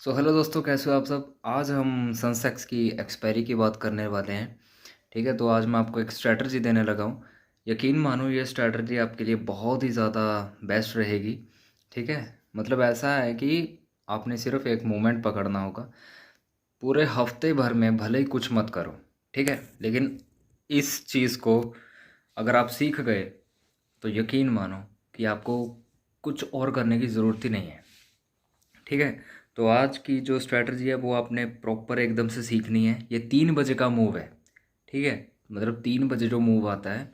Hello दोस्तों, कैसे हो आप सब। आज हम सनसेक्स की एक्सपायरी की बात करने वाले हैं। ठीक है, तो आज मैं आपको एक स्ट्रैटेजी देने लगा हूँ। यकीन मानो ये स्ट्रैटेजी आपके लिए बहुत ही ज़्यादा बेस्ट रहेगी। ठीक है, मतलब ऐसा है कि आपने सिर्फ एक मोमेंट पकड़ना होगा। पूरे हफ्ते भर में भले ही कुछ मत करो, ठीक है, लेकिन इस चीज़ को अगर आप सीख गए तो यकीन मानो कि आपको कुछ और करने की ज़रूरत ही नहीं है। ठीक है, तो आज की जो स्ट्रैटेजी है वो आपने प्रॉपर एकदम से सीखनी है। ये 3 बजे का मूव है। ठीक है, मतलब 3 बजे जो मूव आता है,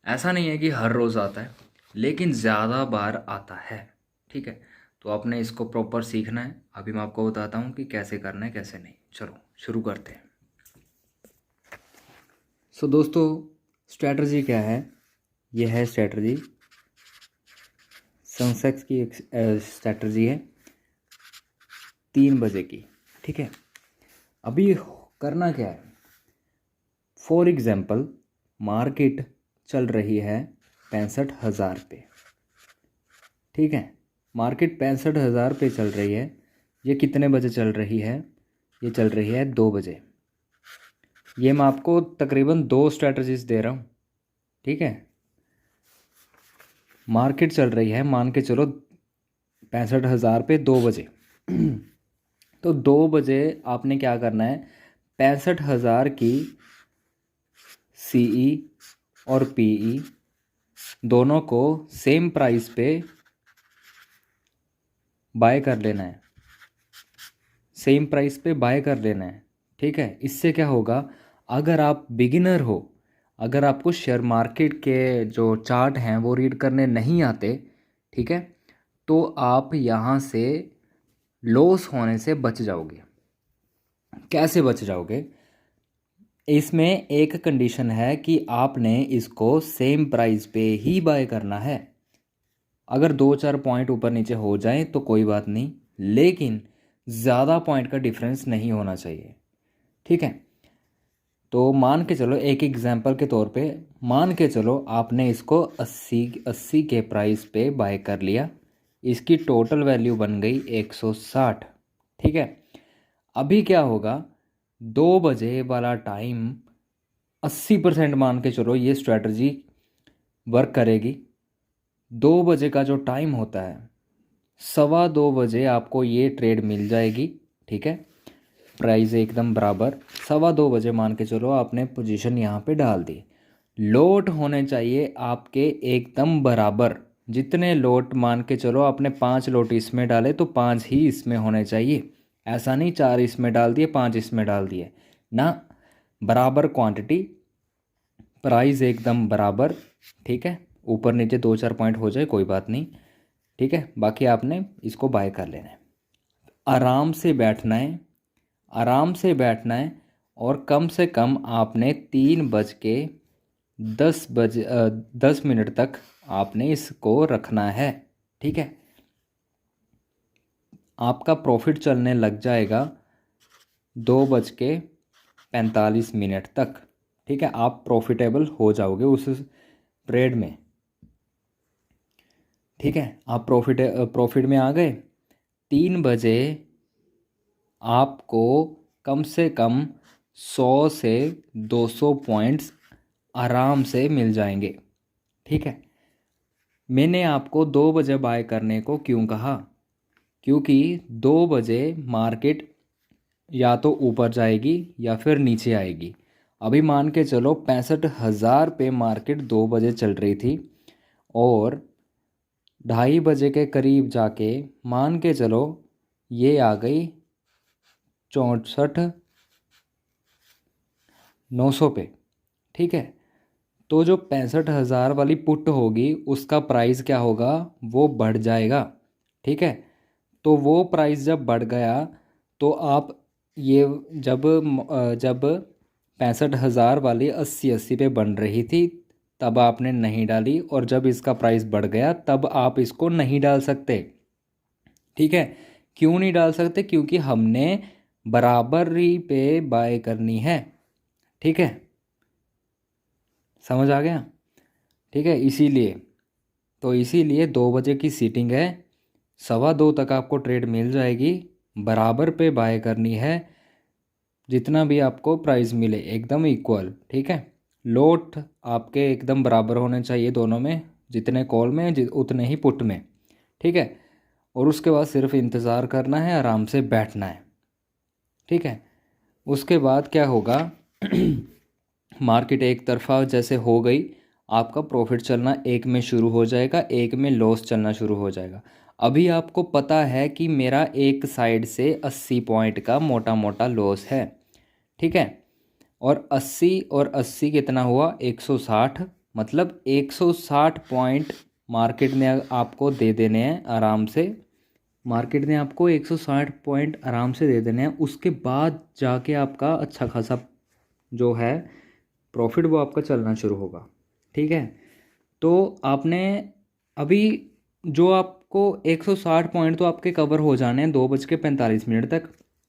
ऐसा नहीं है कि हर रोज़ आता है, लेकिन ज़्यादा बार आता है। ठीक है, तो आपने इसको प्रॉपर सीखना है। अभी मैं आपको बताता हूँ कि कैसे करना है कैसे नहीं। चलो शुरू करते हैं। दोस्तों, स्ट्रैटेजी क्या है। यह है स्ट्रैटेजी, सनसेक्स की एक स्ट्रैटेजी है 3 बजे की। ठीक है, अभी करना क्या है। फॉर एग्ज़ाम्पल, मार्केट चल रही है 65,000 पे। ठीक है, मार्केट 65,000 पे चल रही है। ये कितने बजे चल रही है? ये चल रही है 2 बजे। ये मैं आपको तकरीबन 2 स्ट्रैटेजीज दे रहा हूँ। ठीक है, मार्केट चल रही है, मान के चलो 65,000 पे 2 बजे। तो 2 बजे आपने क्या करना है, 65,000 की सीई और पीई दोनों को सेम प्राइस पे बाय कर लेना है। सेम प्राइस पे बाय कर लेना है। ठीक है, इससे क्या होगा, अगर आप बिगिनर हो, अगर आपको शेयर मार्केट के जो चार्ट हैं वो रीड करने नहीं आते, ठीक है, तो आप यहाँ से लॉस होने से बच जाओगे। कैसे बच जाओगे? इसमें एक कंडीशन है कि आपने इसको सेम प्राइस पे ही बाय करना है। अगर 2-4 पॉइंट ऊपर नीचे हो जाए तो कोई बात नहीं, लेकिन ज़्यादा पॉइंट का डिफरेंस नहीं होना चाहिए। ठीक है, तो मान के चलो, एक एग्जांपल के तौर पे मान के चलो आपने इसको 80 के प्राइस पे बाय कर लिया। इसकी टोटल वैल्यू बन गई 160। ठीक है, अभी क्या होगा, 2 बजे वाला टाइम 80% मान के चलो ये स्ट्रैटेजी वर्क करेगी। 2 बजे का जो टाइम होता है, 2:15 आपको ये ट्रेड मिल जाएगी। ठीक है, प्राइस एकदम बराबर। 2:15 मान के चलो आपने पोजीशन यहाँ पे डाल दी। लोट होने चाहिए आपके एकदम बराबर। जितने लोट मान के चलो आपने 5 लोट इसमें डाले तो 5 ही इसमें होने चाहिए। ऐसा नहीं 4 इसमें डाल दिए 5 इसमें डाल दिए ना, बराबर क्वांटिटी, प्राइस एकदम बराबर। ठीक है, ऊपर नीचे 2-4 पॉइंट हो जाए कोई बात नहीं। ठीक है, बाकी आपने इसको बाय कर लेना है। आराम से बैठना है, आराम से बैठना है, और कम से कम आपने 3:10 तक आपने इसको रखना है। ठीक है, आपका प्रॉफिट चलने लग जाएगा 2:45 तक। ठीक है, आप प्रॉफिटेबल हो जाओगे उस ट्रेड में। ठीक है, आप प्रॉफिट में आ गए। 3 बजे आपको कम से कम 100 से 200 पॉइंट्स आराम से मिल जाएंगे। ठीक है, मैंने आपको 2 बजे बाय करने को क्यों कहा, क्योंकि 2 बजे मार्केट या तो ऊपर जाएगी या फिर नीचे आएगी। अभी मान के चलो 65,000 पे मार्केट 2 बजे चल रही थी, और 2:30 बजे के करीब जाके मान के चलो ये आ गई 64,900 पे। ठीक है, तो जो 65,000 वाली पुट होगी उसका प्राइस क्या होगा, वो बढ़ जाएगा। ठीक है, तो वो प्राइस जब बढ़ गया तो आप ये जब 65,000 वाली 80 पे बन रही थी तब आपने नहीं डाली, और जब इसका प्राइस बढ़ गया तब आप इसको नहीं डाल सकते। ठीक है, क्यों नहीं डाल सकते? क्योंकि हमने बराबरी पे बाय करनी है। ठीक है, समझ आ गया? ठीक है, इसीलिए, तो इसीलिए 2 बजे की सीटिंग है, 2:15 तक आपको ट्रेड मिल जाएगी। बराबर पे बाय करनी है, जितना भी आपको प्राइस मिले एकदम इक्वल, ठीक है। लोट आपके एकदम बराबर होने चाहिए दोनों में, जितने कॉल में उतने ही पुट में, ठीक है। और उसके बाद सिर्फ इंतज़ार करना है, आराम से बैठना है, ठीक है। उसके बाद क्या होगा मार्केट एक तरफा जैसे हो गई, आपका प्रॉफिट चलना एक में शुरू हो जाएगा, एक में लॉस चलना शुरू हो जाएगा। अभी आपको पता है कि मेरा एक साइड से 80 पॉइंट का मोटा मोटा लॉस है, ठीक है। और 80 और 80 कितना हुआ 160, मतलब 160 पॉइंट मार्केट ने आपको दे देने हैं आराम से। मार्केट ने आपको 160 पॉइंट आराम से दे देने हैं, उसके बाद जाके आपका अच्छा खासा जो है प्रॉफिट वो आपका चलना शुरू होगा, ठीक है। तो आपने अभी जो आपको 160 पॉइंट तो आपके कवर हो जाने हैं 2:45 तक,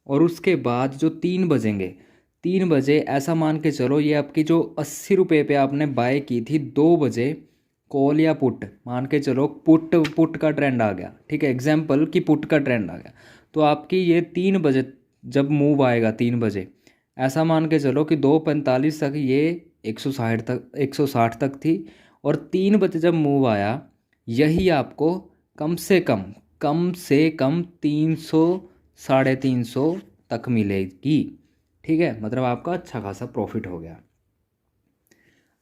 और उसके बाद जो 3 बजेंगे, 3 बजे ऐसा मान के चलो ये आपकी जो 80 रुपये पे आपने बाय की थी 2 बजे कॉल या पुट, मान के चलो पुट पुट का ट्रेंड आ गया, ठीक है, एग्जाम्पल कि पुट का ट्रेंड आ गया, तो आपकी ये 3 बजे जब मूव आएगा 3 बजे, ऐसा मान के चलो कि 2:45 तक ये 160 तक थी, और 3 बजे जब मूव आया यही आपको कम से कम 300 350 तक मिलेगी, ठीक है। मतलब आपका अच्छा खासा प्रॉफिट हो गया।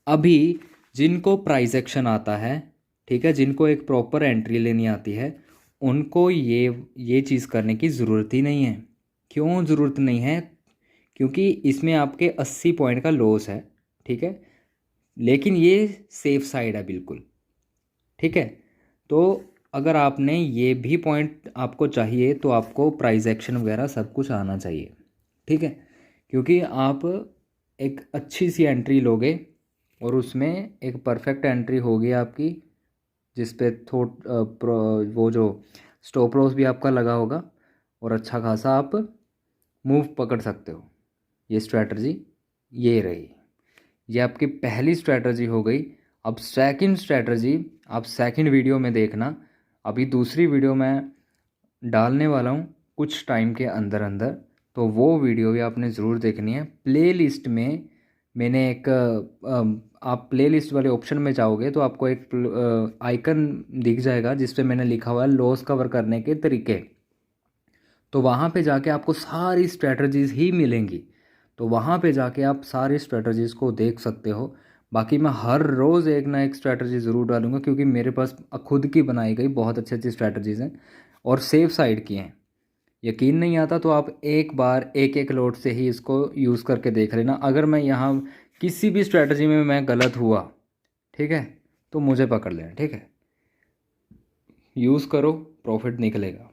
अभी जिनको प्राइस एक्शन आता है, ठीक है, जिनको एक प्रॉपर एंट्री लेनी आती है, उनको ये चीज़ करने की ज़रूरत ही नहीं है। क्यों ज़रूरत नहीं है? क्योंकि इसमें आपके 80 पॉइंट का लॉस है, ठीक है, लेकिन ये सेफ साइड है बिल्कुल, ठीक है। तो अगर आपने ये भी पॉइंट आपको चाहिए तो आपको प्राइस एक्शन वगैरह सब कुछ आना चाहिए, ठीक है। क्योंकि आप एक अच्छी सी एंट्री लोगे और उसमें एक परफेक्ट एंट्री होगी आपकी, जिस पे वो जो स्टॉप लॉस भी आपका लगा होगा, और अच्छा खासा आप मूव पकड़ सकते हो। ये स्ट्रैटेजी ये रही, ये आपकी पहली स्ट्रैटेजी हो गई। अब सेकंड स्ट्रैटेजी आप सेकंड वीडियो में देखना, अभी दूसरी वीडियो मैं डालने वाला हूँ कुछ टाइम के अंदर अंदर, तो वो वीडियो भी आपने ज़रूर देखनी है। प्लेलिस्ट में मैंने एक आप प्लेलिस्ट वाले ऑप्शन में जाओगे तो आपको एक आइकन दिख जाएगा जिस पे मैंने लिखा हुआ है लॉस कवर करने के तरीके, तो वहाँ पे जाके आपको सारी स्ट्रैटेजीज़ ही मिलेंगी, तो वहाँ पे जाके आप सारी स्ट्रैटेजीज़ को देख सकते हो। बाकी मैं हर रोज़ एक ना एक स्ट्रैटेजी ज़रूर डालूंगा, क्योंकि मेरे पास खुद की बनाई गई बहुत अच्छी अच्छी स्ट्रैटेजीज़ हैं और सेफ साइड की हैं। यकीन नहीं आता तो आप एक बार एक एक लोट से ही इसको यूज़ करके देख लेना। अगर मैं यहाँ किसी भी स्ट्रैटेजी में मैं गलत हुआ, ठीक है, तो मुझे पकड़ लेना, ठीक है। यूज़ करो, प्रॉफिट निकलेगा।